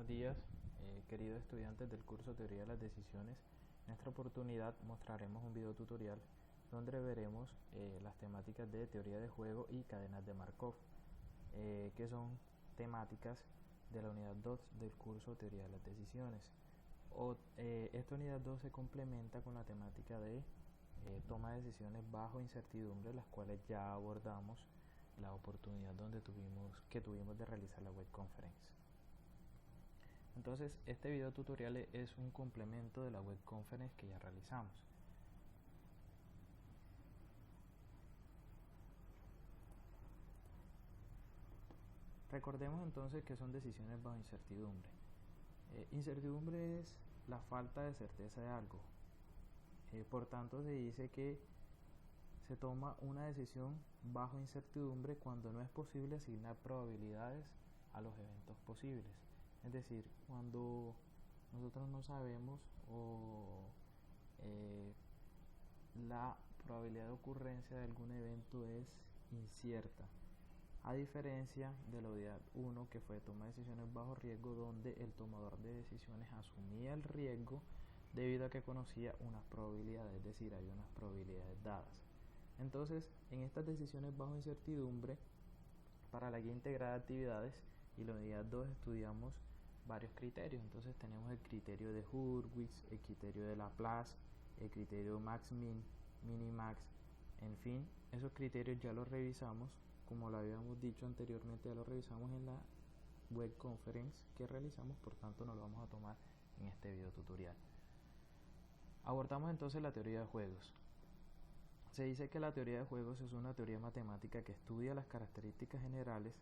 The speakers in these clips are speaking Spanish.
buenos días, queridos estudiantes del curso Teoría de las Decisiones. En esta oportunidad mostraremos un video tutorial donde veremos las temáticas de teoría de juego y cadenas de Markov, que son temáticas de la unidad 2 del curso Teoría de las Decisiones. Esta unidad 2 se complementa con la temática de toma de decisiones bajo incertidumbre, las cuales ya abordamos la oportunidad donde tuvimos de realizar la web conference. Entonces este video tutorial es un complemento de la web conference que ya realizamos. Recordemos entonces que son decisiones bajo incertidumbre. Incertidumbre es la falta de certeza de algo. Por tanto, se dice que se toma una decisión bajo incertidumbre cuando no es posible asignar probabilidades a los eventos posibles. Es decir, cuando nosotros no sabemos o la probabilidad de ocurrencia de algún evento es incierta, a diferencia de la unidad 1, que fue toma de decisiones bajo riesgo, donde el tomador de decisiones asumía el riesgo debido a que conocía unas probabilidades, es decir, hay unas probabilidades dadas. Entonces, en estas decisiones bajo incertidumbre, para la guía integrada de actividades y la unidad 2 estudiamos varios criterios. Entonces tenemos el criterio de Hurwitz, el criterio de Laplace, el criterio max-min, minimax, en fin, esos criterios ya los revisamos, como lo habíamos dicho anteriormente, ya los revisamos en la web conference que realizamos, por tanto no lo vamos a tomar en este video tutorial. Abordamos entonces la teoría de juegos. Se dice que la teoría de juegos es una teoría matemática que estudia las características generales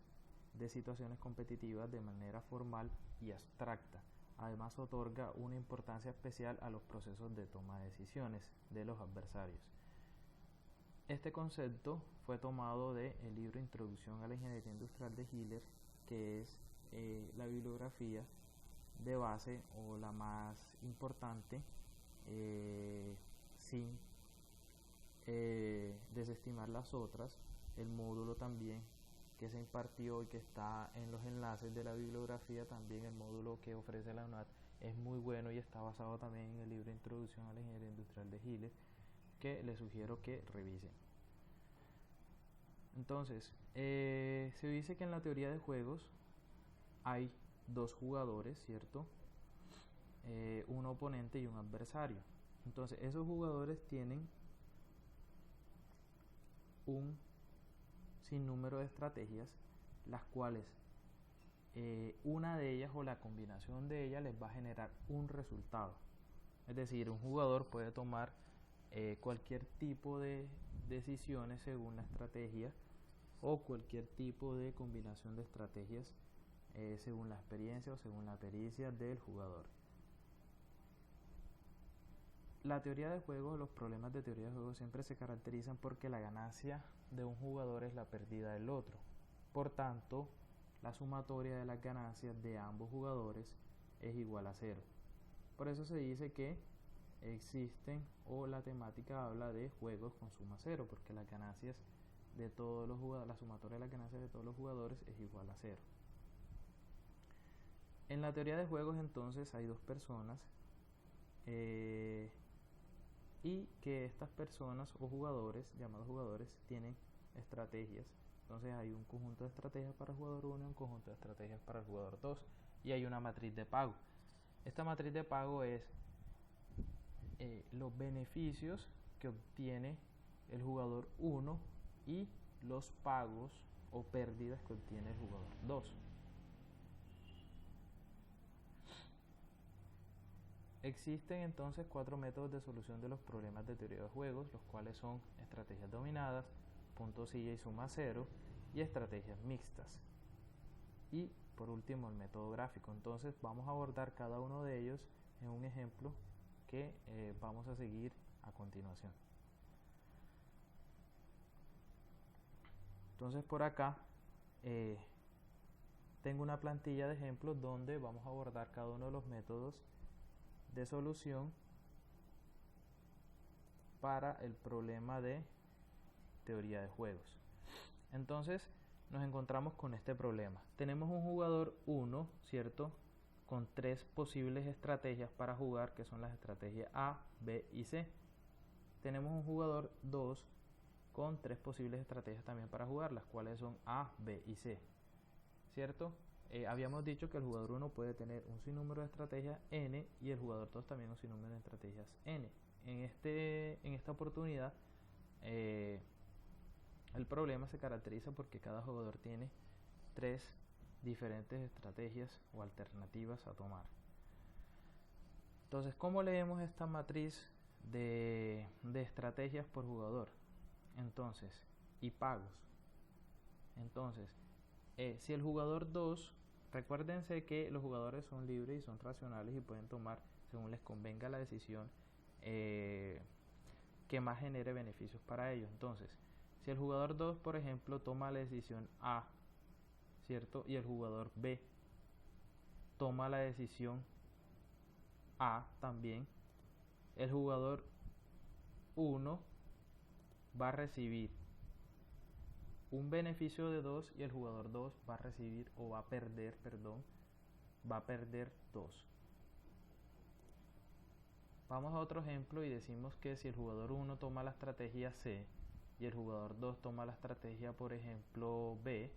de situaciones competitivas de manera formal y abstracta. Además, otorga una importancia especial a los procesos de toma de decisiones de los adversarios. Este concepto fue tomado del libro Introducción a la Ingeniería Industrial de Hiller, que es la bibliografía de base o la más importante, sin desestimar las otras. El módulo también que se impartió y que está en los enlaces de la bibliografía, también el módulo que ofrece la UNAD es muy bueno y está basado también en el libro Introducción a la Ingeniería Industrial de Hiller, que les sugiero que revisen. Entonces, se dice que en la teoría de juegos hay dos jugadores, ¿cierto? Un oponente y un adversario. Entonces, esos jugadores tienen un sinnúmero de estrategias, las cuales una de ellas o la combinación de ellas les va a generar un resultado. Es decir, un jugador puede tomar cualquier tipo de decisiones según la estrategia o cualquier tipo de combinación de estrategias según la experiencia o según la pericia del jugador. La teoría de juegos, los problemas de teoría de juegos siempre se caracterizan porque la ganancia de un jugador es la pérdida del otro. Por tanto, la sumatoria de las ganancias de ambos jugadores es igual a 0. Por eso se dice que existen, o la temática habla de juegos con suma 0, porque las ganancias de todos los jugadores, la sumatoria de las ganancias de todos los jugadores es igual a 0. En la teoría de juegos entonces hay dos personas y que estas personas o jugadores, llamados jugadores, tienen estrategias. Entonces hay un conjunto de estrategias para el jugador 1 y un conjunto de estrategias para el jugador 2, y hay una matriz de pago. Esta matriz de pago es los beneficios que obtiene el jugador 1 y los pagos o pérdidas que obtiene el jugador 2. Existen entonces 4 métodos de solución de los problemas de teoría de juegos, los cuales son estrategias dominadas, punto silla y suma 0, y estrategias mixtas. Y por último el método gráfico. Entonces vamos a abordar cada uno de ellos en un ejemplo que vamos a seguir a continuación. Entonces por acá tengo una plantilla de ejemplos donde vamos a abordar cada uno de los métodos de solución para el problema de teoría de juegos. Entonces nos encontramos con este problema. Tenemos un jugador 1, ¿cierto?, con 3 posibles estrategias para jugar, que son las estrategias A, B y C. Tenemos un jugador 2 con 3 posibles estrategias también para jugar, las cuales son A, B y C, ¿cierto? Habíamos dicho que el jugador 1 puede tener un sinnúmero de estrategias N y el jugador 2 también un sinnúmero de estrategias N. En esta oportunidad el problema se caracteriza porque cada jugador tiene 3 diferentes estrategias o alternativas a tomar. Entonces, ¿cómo leemos esta matriz de estrategias por jugador? Entonces, y pagos. Entonces, si el jugador 2, recuérdense que los jugadores son libres y son racionales y pueden tomar, según les convenga, la decisión que más genere beneficios para ellos. Entonces, si el jugador 2, por ejemplo, toma la decisión A, ¿cierto? Y el jugador B toma la decisión A también, el jugador 1 va a recibir un beneficio de 2 y el jugador 2 va a recibir o va a perder, va a perder 2. Vamos a otro ejemplo y decimos que si el jugador 1 toma la estrategia C y el jugador 2 toma la estrategia, por ejemplo, B,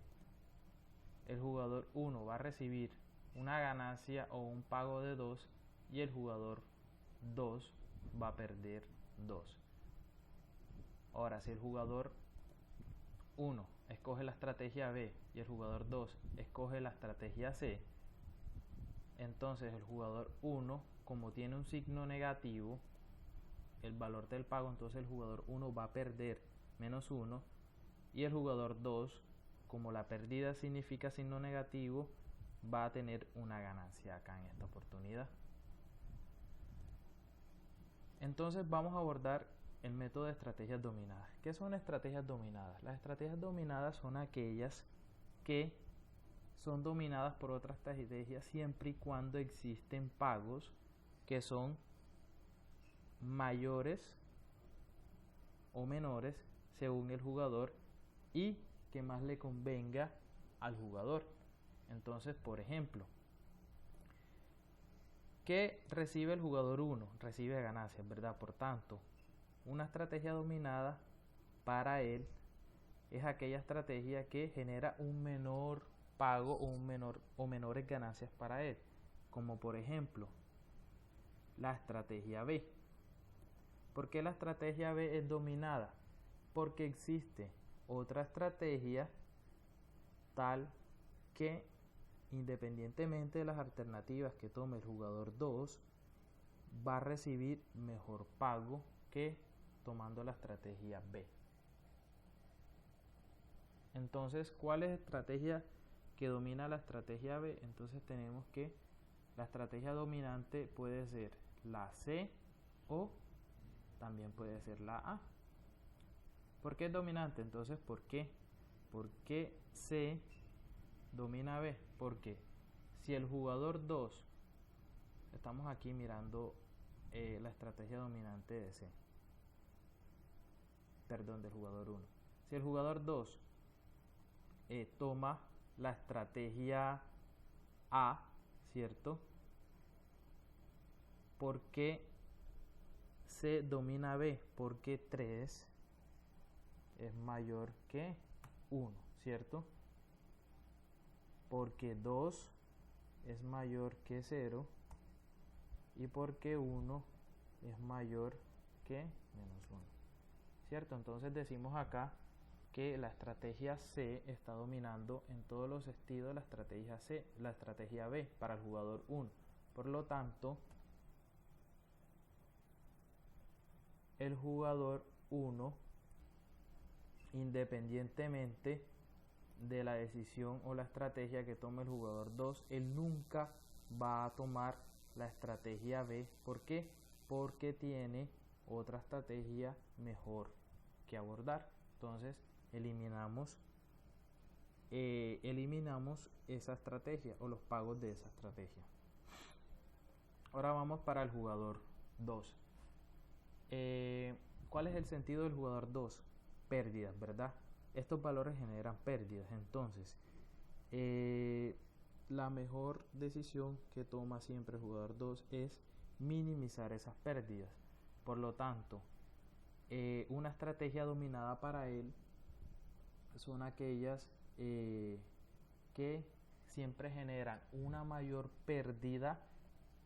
el jugador 1 va a recibir una ganancia o un pago de 2 y el jugador 2 va a perder 2. Ahora, si el jugador 1 escoge la estrategia B y el jugador 2 escoge la estrategia C, entonces el jugador 1, como tiene un signo negativo, el valor del pago, entonces el jugador 1 va a perder -1 y el jugador 2, como la pérdida significa signo negativo, va a tener una ganancia acá en esta oportunidad. Entonces vamos a abordar el método de estrategias dominadas. ¿Qué son estrategias dominadas? Las estrategias dominadas son aquellas que son dominadas por otras estrategias siempre y cuando existen pagos que son mayores o menores según el jugador y que más le convenga al jugador. Entonces, por ejemplo, ¿qué recibe el jugador 1? Recibe ganancias, ¿verdad? Por tanto, una estrategia dominada para él es aquella estrategia que genera un menor pago o menores ganancias para él, como por ejemplo la estrategia B. ¿Por qué la estrategia B es dominada? Porque existe otra estrategia tal que, independientemente de las alternativas que tome el jugador 2, va a recibir mejor pago que tomando la estrategia B. Entonces, ¿cuál es la estrategia que domina la estrategia B? Entonces tenemos que la estrategia dominante puede ser la C o también puede ser la A. ¿Por qué es dominante? Entonces, ¿por qué? ¿Por qué C domina B? Porque si el jugador 2, estamos aquí mirando la estrategia dominante de C, del jugador 1. Si el jugador 2 toma la estrategia A, ¿cierto? ¿Por qué C domina B? Porque 3 es mayor que 1, ¿cierto? Porque 2 es mayor que 0 y porque 1 es mayor que -1, ¿cierto? Entonces decimos acá que la estrategia C está dominando en todos los estilos de la estrategia C, la estrategia B para el jugador 1. Por lo tanto, el jugador 1, independientemente de la decisión o la estrategia que tome el jugador 2, él nunca va a tomar la estrategia B. ¿Por qué? Porque tiene otra estrategia mejor que abordar. Entonces eliminamos esa estrategia o los pagos de esa estrategia. Ahora vamos para el jugador 2. ¿Cuál es el sentido del jugador 2? Pérdidas, ¿verdad? Estos valores generan pérdidas. Entonces, la mejor decisión que toma siempre el jugador 2 es minimizar esas pérdidas. Por lo tanto, una estrategia dominada para él son aquellas que siempre generan una mayor pérdida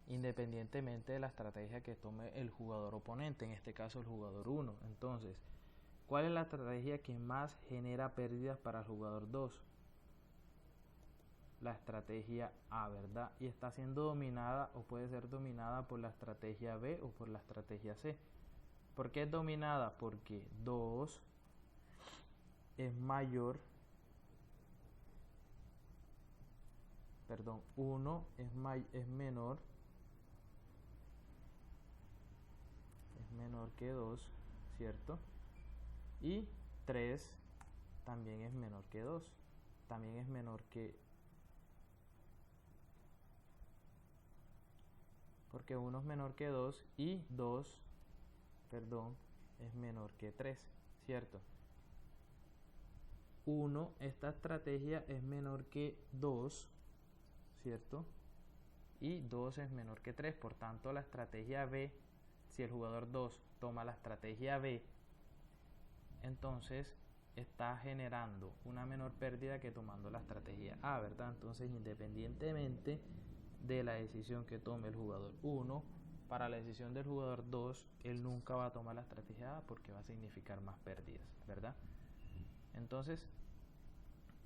independientemente de la estrategia que tome el jugador oponente, en este caso el jugador 1. Entonces, ¿cuál es la estrategia que más genera pérdidas para el jugador 2? La estrategia A, ¿verdad? Y está siendo dominada o puede ser dominada por la estrategia B o por la estrategia C. ¿Por qué es dominada? Porque 2 es mayor, perdón, 1 es menor que 2, ¿cierto? Y 3 también es menor que 2, también es menor que, porque 1 es menor que 2 y 2, perdón, es menor que 3, ¿cierto? 1, esta estrategia es menor que 2, ¿cierto? Y 2 es menor que 3, por tanto la estrategia B, si el jugador 2 toma la estrategia B, entonces está generando una menor pérdida que tomando la estrategia A, ¿verdad? Entonces, independientemente de la decisión que tome el jugador 1, para la decisión del jugador 2, él nunca va a tomar la estrategia A porque va a significar más pérdidas, ¿verdad? Entonces,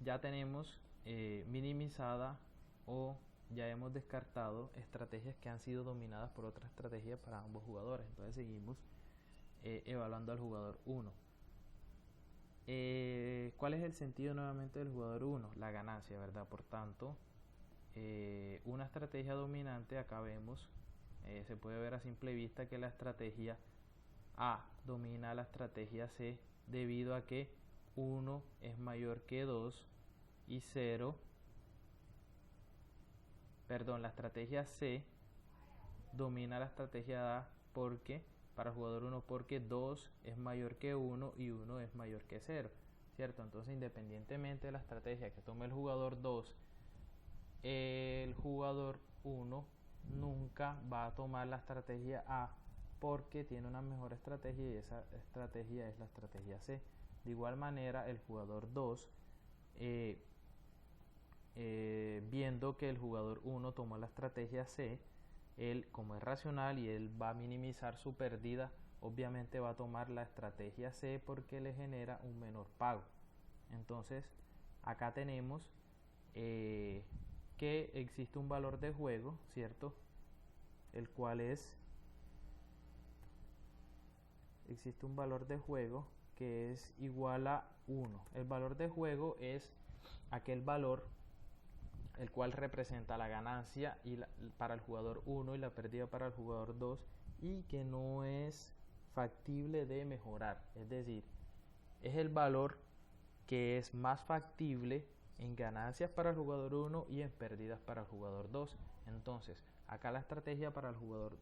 ya tenemos minimizada o ya hemos descartado estrategias que han sido dominadas por otra estrategia para ambos jugadores. Entonces seguimos evaluando al jugador 1. ¿Cuál es el sentido nuevamente del jugador 1? La ganancia, ¿verdad? Por tanto, una estrategia dominante, acá vemos, se puede ver a simple vista que la estrategia A domina a la estrategia C debido a que 1 es mayor que 2 y 0, perdón, la estrategia C domina la estrategia A porque, para el jugador 1, porque 2 es mayor que 1 y 1 es mayor que 0, ¿cierto? Entonces, independientemente de la estrategia que tome el jugador 2, el jugador 1 nunca va a tomar la estrategia A porque tiene una mejor estrategia y esa estrategia es la estrategia C. De igual manera, el jugador 2, viendo que el jugador 1 tomó la estrategia C, él, como es racional y él va a minimizar su pérdida, obviamente va a tomar la estrategia C porque le genera un menor pago. Entonces, acá tenemos que existe un valor de juego, ¿cierto? El cual existe un valor de juego que es igual a 1. El valor de juego es aquel valor el cual representa la ganancia para el jugador 1 y la pérdida para el jugador 2 y que no es factible de mejorar. Es decir, es el valor que es más factible en ganancias para el jugador 1 y en pérdidas para el jugador 2. Entonces, acá la estrategia para el jugador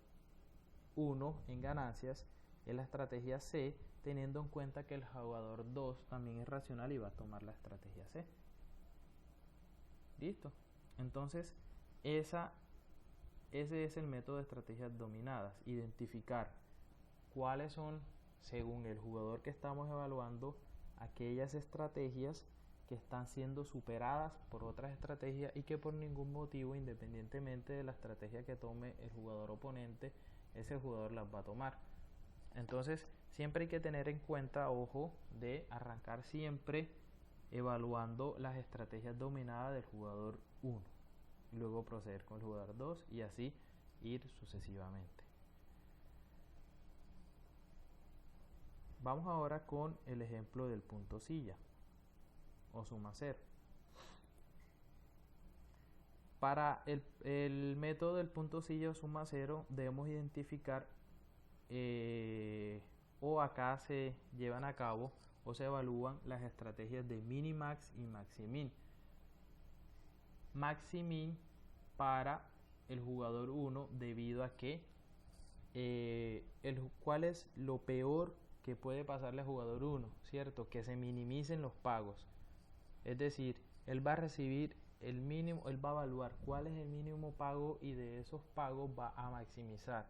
1 en ganancias es la estrategia C, teniendo en cuenta que el jugador 2 también es racional y va a tomar la estrategia C. ¿Listo? Entonces, ese es el método de estrategias dominadas. Identificar cuáles son, según el jugador que estamos evaluando, aquellas estrategias que están siendo superadas por otras estrategias y que por ningún motivo, independientemente de la estrategia que tome el jugador oponente, ese jugador las va a tomar. Entonces, siempre hay que tener en cuenta, ojo, de arrancar siempre evaluando las estrategias dominadas del jugador 1, luego proceder con el jugador 2 y así ir sucesivamente. Vamos ahora con el ejemplo del punto silla o suma cero. Para el método del punto silla o suma cero debemos identificar o acá se llevan a cabo o se evalúan las estrategias de minimax y maximin. Maximin para el jugador 1 debido a que ¿cuál es lo peor que puede pasarle al jugador 1? ¿Cierto? Que se minimicen los pagos. Es decir, él va a recibir el mínimo, él va a evaluar cuál es el mínimo pago y de esos pagos va a maximizar.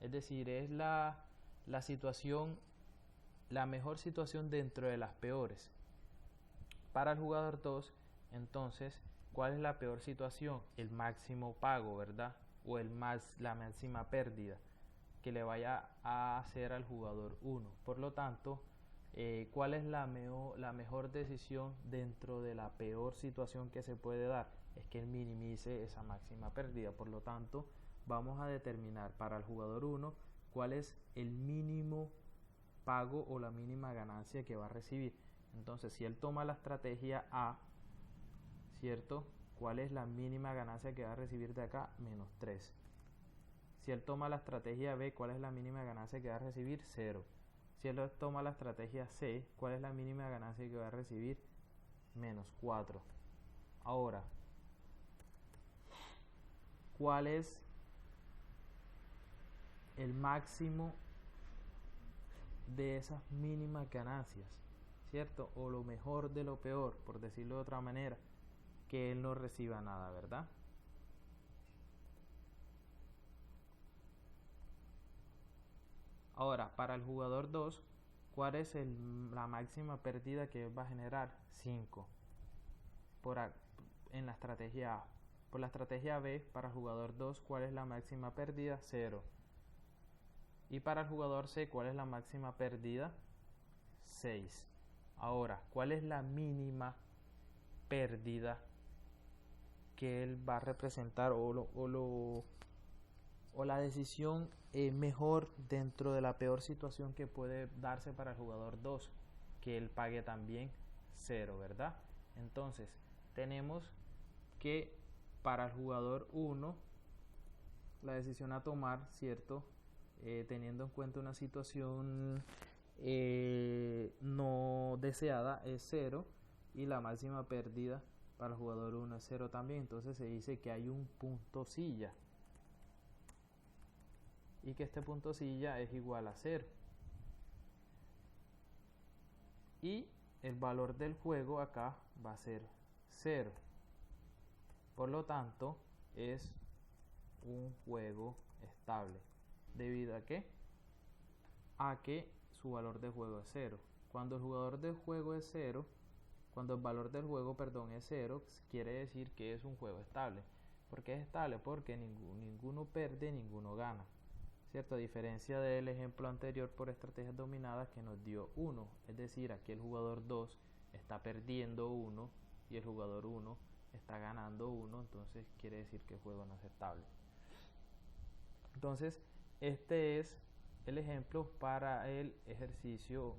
Es decir, es la situación, la mejor situación dentro de las peores. Para el jugador 2, entonces, ¿cuál es la peor situación? El máximo pago, ¿verdad? O la máxima pérdida que le vaya a hacer al jugador 1. Por lo tanto, ¿cuál es la mejor decisión dentro de la peor situación que se puede dar? Es que él minimice esa máxima pérdida. Por lo tanto, vamos a determinar para el jugador 1 cuál es el mínimo pago o la mínima ganancia que va a recibir. Entonces, si él toma la estrategia A, ¿cierto? ¿Cuál es la mínima ganancia que va a recibir de acá? Menos 3. Si él toma la estrategia B, ¿cuál es la mínima ganancia que va a recibir? 0. Si él toma la estrategia C, ¿cuál es la mínima ganancia que va a recibir? Menos 4. Ahora, ¿cuál es el máximo de esas mínimas ganancias? ¿Cierto? O lo mejor de lo peor, por decirlo de otra manera, que él no reciba nada, ¿verdad? Ahora, para el jugador 2, ¿cuál es la máxima pérdida que va a generar? 5 en la estrategia A. Por la estrategia B, para el jugador 2, ¿cuál es la máxima pérdida? 0. Y para el jugador C, ¿cuál es la máxima pérdida? 6. Ahora, ¿cuál es la mínima pérdida que él va a representar o la decisión mejor dentro de la peor situación que puede darse para el jugador 2? Que él pague también 0, ¿verdad? Entonces, tenemos que para el jugador 1, la decisión a tomar, ¿cierto? Teniendo en cuenta una situación no deseada es 0 y la máxima pérdida para el jugador 1 es 0 también. Entonces se dice que hay un punto silla y que este punto silla es igual a 0 y el valor del juego acá va a ser 0. Por lo tanto, es un juego estable. ¿Debido a qué? A que su valor de juego es 0. Cuando el jugador del juego es 0, cuando el valor del juego, es 0, quiere decir que es un juego estable. ¿Por qué es estable? Porque ninguno pierde, ninguno gana. ¿Cierto? A diferencia del ejemplo anterior por estrategias dominadas que nos dio 1. Es decir, aquí el jugador 2 está perdiendo 1 y el jugador 1 está ganando 1. Entonces quiere decir que el juego no es estable. Entonces, este es el ejemplo para el ejercicio,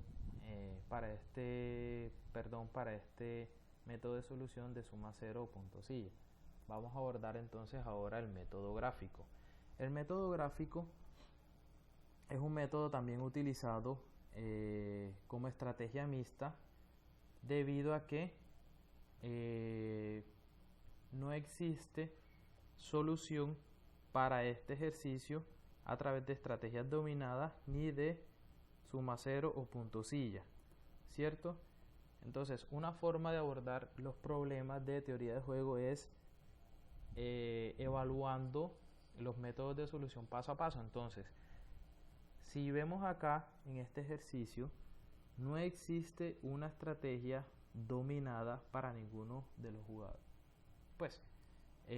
para este método de solución de suma 0 o punto silla. Vamos a abordar entonces ahora el método gráfico. El método gráfico es un método también utilizado como estrategia mixta debido a que no existe solución para este ejercicio a través de estrategias dominadas ni de suma 0 o punto silla, ¿cierto? Entonces, una forma de abordar los problemas de teoría de juego es evaluando los métodos de solución paso a paso. Entonces, si vemos acá en este ejercicio, no existe una estrategia dominada para ninguno de los jugadores. Pues,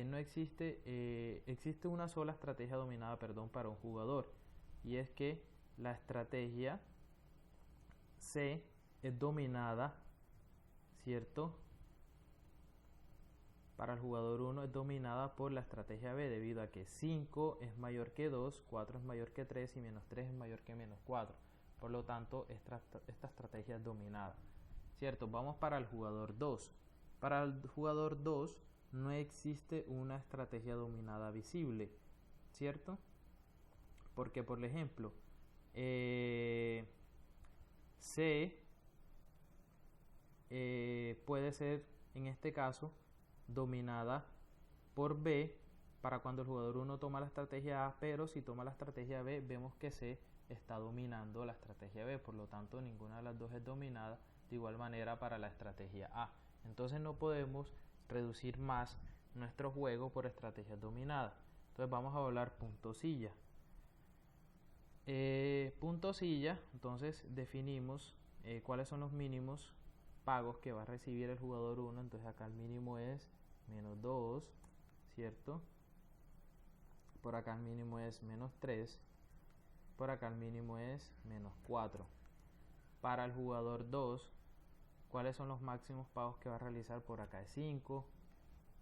no existe, existe una sola estrategia dominada, para un jugador, y es que la estrategia C es dominada, ¿cierto? Para el jugador 1 es dominada por la estrategia B, debido a que 5 es mayor que 2, 4 es mayor que 3 y menos 3 es mayor que menos 4. Por lo tanto, esta estrategia es dominada, ¿cierto? Vamos para el jugador 2. Para el jugador 2 no existe una estrategia dominada visible, ¿cierto? Porque, por ejemplo, C puede ser, en este caso, dominada por B para cuando el jugador 1 toma la estrategia A, pero si toma la estrategia B, vemos que C está dominando la estrategia B, por lo tanto ninguna de las dos es dominada. De igual manera para la estrategia A. Entonces no podemos reducir más nuestro juego por estrategias dominadas. Entonces vamos a hablar punto silla. Punto silla, entonces definimos cuáles son los mínimos pagos que va a recibir el jugador 1. Entonces acá el mínimo es menos 2, ¿cierto? Por acá el mínimo es menos 3. Por acá el mínimo es menos 4. Para el jugador 2, ¿cuáles son los máximos pagos que va a realizar? Por acá es 5,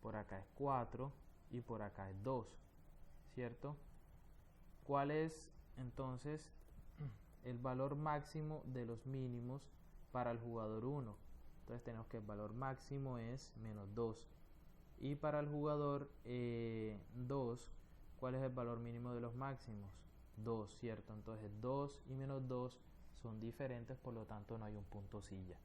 por acá es 4 y por acá es 2, ¿cierto? ¿Cuál es entonces el valor máximo de los mínimos para el jugador 1? Entonces tenemos que el valor máximo es menos 2. Y para el jugador 2, ¿cuál es el valor mínimo de los máximos? 2, ¿cierto? Entonces 2 y menos 2 son diferentes, por lo tanto no hay un punto silla.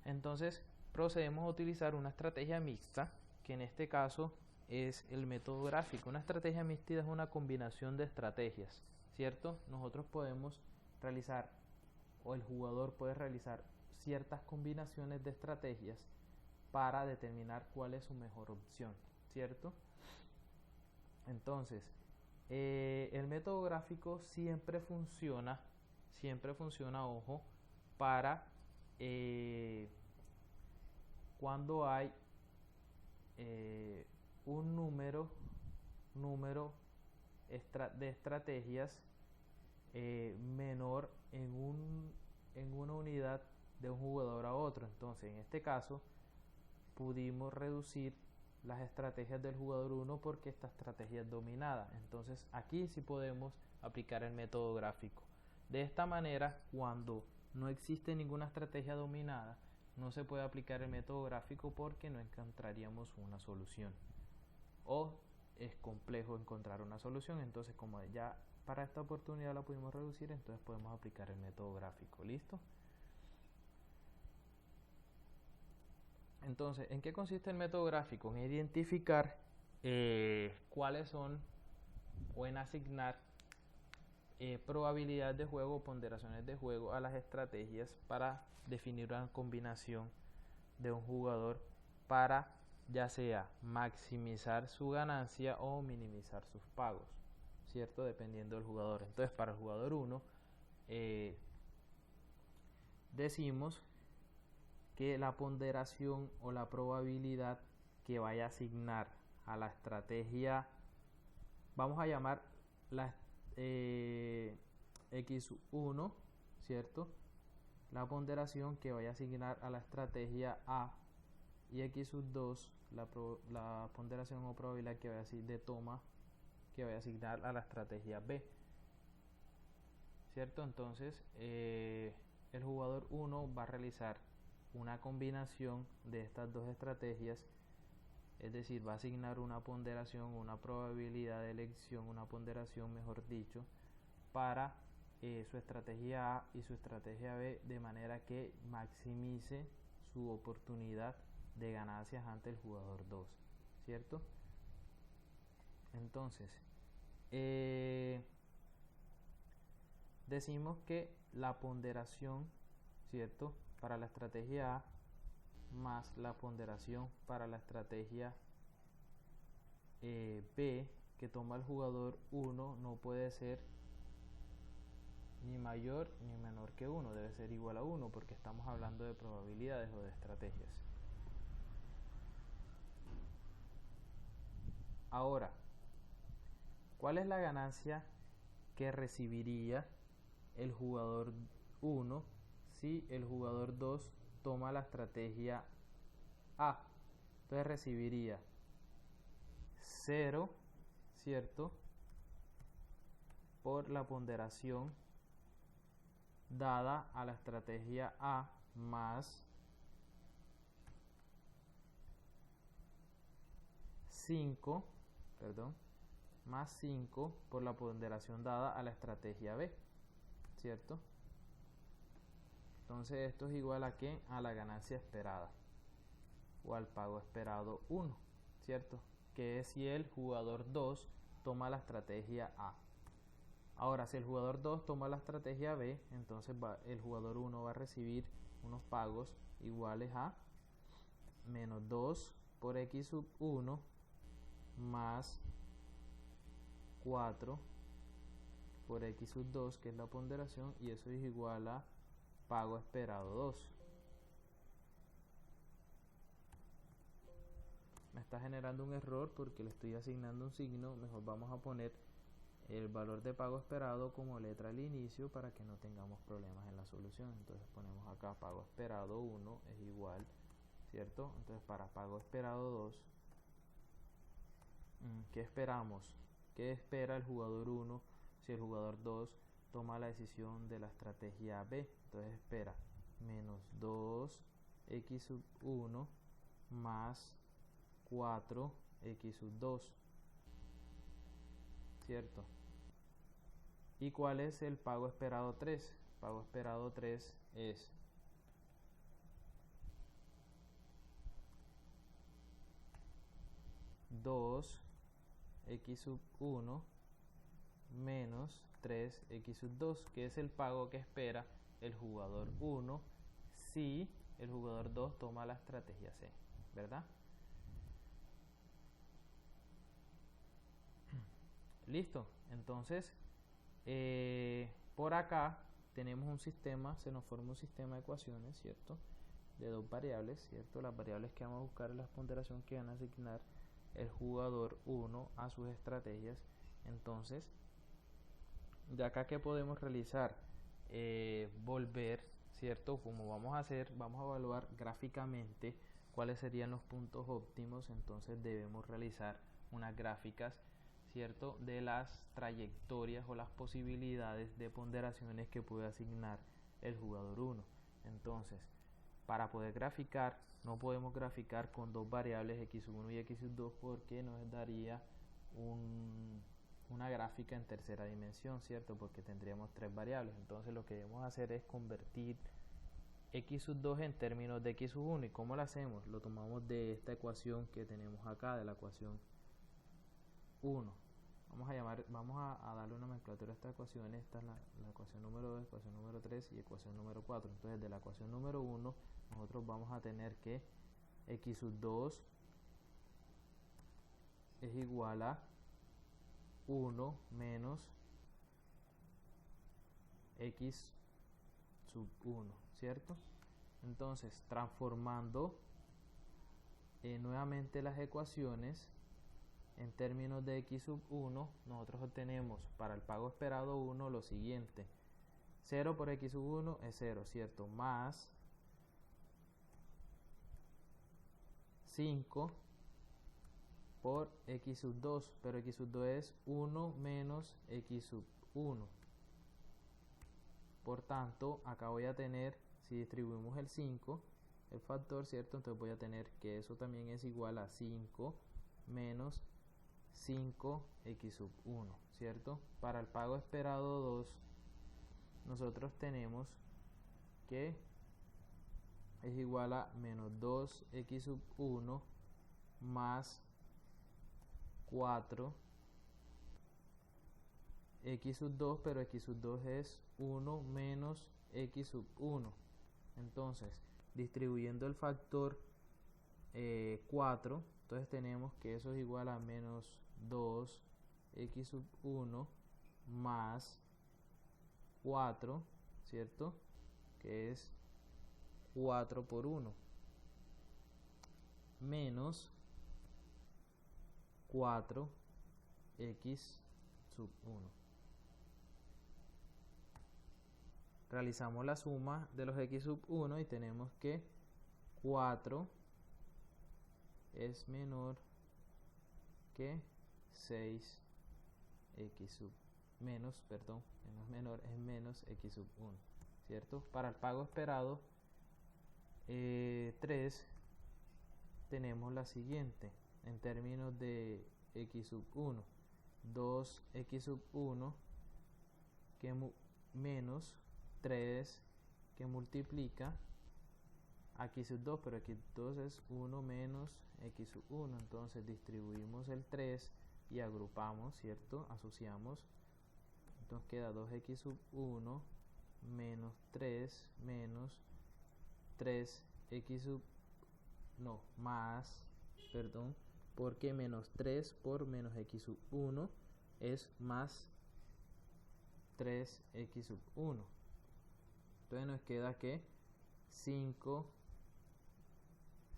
Entonces procedemos a utilizar una estrategia mixta, que en este caso es el método gráfico. Una estrategia mixta es una combinación de estrategias, ¿cierto? Nosotros podemos realizar, o el jugador puede realizar ciertas combinaciones de estrategias para determinar cuál es su mejor opción, ¿cierto? Entonces, el método gráfico siempre funciona, ojo, para cuando hay un número de estrategias menor en una unidad de un jugador a otro. Entonces en este caso pudimos reducir las estrategias del jugador 1 porque esta estrategia es dominada. Entonces aquí sí podemos aplicar el método gráfico. De esta manera, cuando no existe ninguna estrategia dominada, no se puede aplicar el método gráfico porque no encontraríamos una solución, o es complejo encontrar una solución. Entonces, como ya para esta oportunidad la pudimos reducir, entonces podemos aplicar el método gráfico. ¿Listo? Entonces, ¿en qué consiste el método gráfico? En identificar cuáles son, o en asignar probabilidades de juego o ponderaciones de juego a las estrategias para definir una combinación de un jugador para ya sea maximizar su ganancia o minimizar sus pagos, ¿cierto? Dependiendo del jugador. Entonces para el jugador 1 decimos que la ponderación o la probabilidad que vaya a asignar a la estrategia, vamos a llamar la X1, ¿cierto? La ponderación que vaya a asignar a la estrategia A, y X2 la ponderación o probabilidad que vaya a de toma que vaya a asignar a la estrategia B, ¿cierto? Entonces el jugador 1 va a realizar una combinación de estas dos estrategias, es decir, va a asignar una ponderación, una probabilidad de elección, una ponderación, mejor dicho, para su estrategia A y su estrategia B, de manera que maximice su oportunidad de ganancias ante el jugador 2, ¿cierto? Entonces, decimos que la ponderación, ¿cierto?, para la estrategia A más la ponderación para la estrategia B que toma el jugador 1 no puede ser ni mayor ni menor que 1, debe ser igual a 1 porque estamos hablando de probabilidades o de estrategias. Ahora, ¿cuál es la ganancia que recibiría el jugador 1 si el jugador 2 toma la estrategia A? Entonces recibiría 0, ¿cierto?, por la ponderación dada a la estrategia A más 5, más 5 por la ponderación dada a la estrategia B, ¿cierto? Entonces esto es igual a ¿qué? A la ganancia esperada o al pago esperado 1, ¿cierto? Que es si el jugador 2 toma la estrategia A. Ahora, si el jugador 2 toma la estrategia B, entonces el jugador 1 va a recibir unos pagos iguales a menos 2 por x sub 1 más 4 por x sub 2, que es la ponderación, y eso es igual a pago esperado 2. Me está generando un error porque le estoy asignando un signo. Mejor vamos a poner el valor de pago esperado como letra al inicio para que no tengamos problemas en la solución. Entonces ponemos acá pago esperado 1 es igual, ¿cierto? Entonces para pago esperado 2, ¿qué esperamos? ¿Qué espera el jugador 1 si el jugador 2 toma la decisión de la estrategia B? Entonces espera menos 2x sub 1 más 4x sub 2, ¿cierto? ¿Y cuál es el pago esperado 3? Pago esperado 3 es dos x sub 1 menos 3x sub 2, que es el pago que espera el jugador 1 si el jugador 2 toma la estrategia C, ¿verdad? Listo, entonces por acá tenemos un sistema, se nos forma un sistema de ecuaciones, ¿cierto? De dos variables, ¿cierto? Las variables que vamos a buscar es la ponderación que van a asignar el jugador 1 a sus estrategias. Entonces, de acá que podemos realizar, volver, ¿cierto? Como vamos a hacer, vamos a evaluar gráficamente cuáles serían los puntos óptimos. Entonces debemos realizar unas gráficas, ¿cierto?, de las trayectorias o las posibilidades de ponderaciones que puede asignar el jugador 1. Entonces, para poder graficar, no podemos graficar con dos variables x1 y x2 porque nos daría una gráfica en tercera dimensión, ¿cierto? Porque tendríamos tres variables. Entonces lo que debemos hacer es convertir x2 en términos de x1. ¿Y cómo lo hacemos? Lo tomamos de esta ecuación que tenemos acá, de la ecuación 1. Vamos a darle una nomenclatura a esta ecuación. Esta es la ecuación número 2, ecuación número 3 y ecuación número 4. Entonces de la ecuación número 1 nosotros vamos a tener que x2 es igual a 1 menos x sub 1, ¿cierto? Entonces transformando nuevamente las ecuaciones en términos de x sub 1, nosotros obtenemos para el pago esperado 1 lo siguiente: 0 por x sub 1 es 0, ¿cierto? Más 5 por x sub 2, pero x sub 2 es 1 menos x sub 1. Por tanto, acá voy a tener, si distribuimos el 5, el factor, ¿cierto? Entonces voy a tener que eso también es igual a 5 menos 5x sub 1, ¿cierto? Para el pago esperado 2, nosotros tenemos que es igual a menos 2x sub 1 más 4 x sub 2, pero x sub 2 es 1 menos x sub 1. Entonces, distribuyendo el factor 4, entonces tenemos que eso es igual a menos 2x sub 1 más 4, ¿cierto? Que es 4 por 1 menos 4x sub 1. Realizamos la suma de los x sub 1 y tenemos que 4 es menor que 6x sub menos, perdón, no es menor, es menos x sub 1, ¿cierto? Para el pago esperado 3 tenemos la siguiente en términos de x sub 1: 2x sub 1 que menos 3 que multiplica aquí sub 2, pero aquí 2 es 1 menos x sub 1. Entonces distribuimos el 3 y agrupamos, ¿cierto? Asociamos. Entonces queda 2x sub 1 menos 3 menos 3x sub no, más, perdón, porque menos 3 por menos x sub 1 es más 3x sub 1. Entonces nos queda que 5,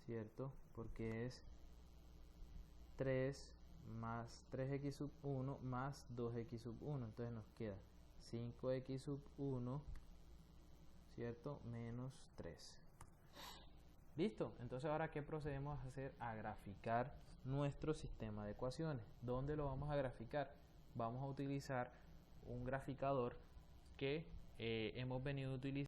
¿cierto? Porque es 3 más 3x sub 1 más 2x sub 1. Entonces nos queda 5x sub 1, ¿cierto? Menos 3. ¿Listo? Entonces ahora, ¿qué procedemos a hacer? A graficar nuestro sistema de ecuaciones. ¿Dónde lo vamos a graficar? Vamos a utilizar un graficador que hemos venido utilizando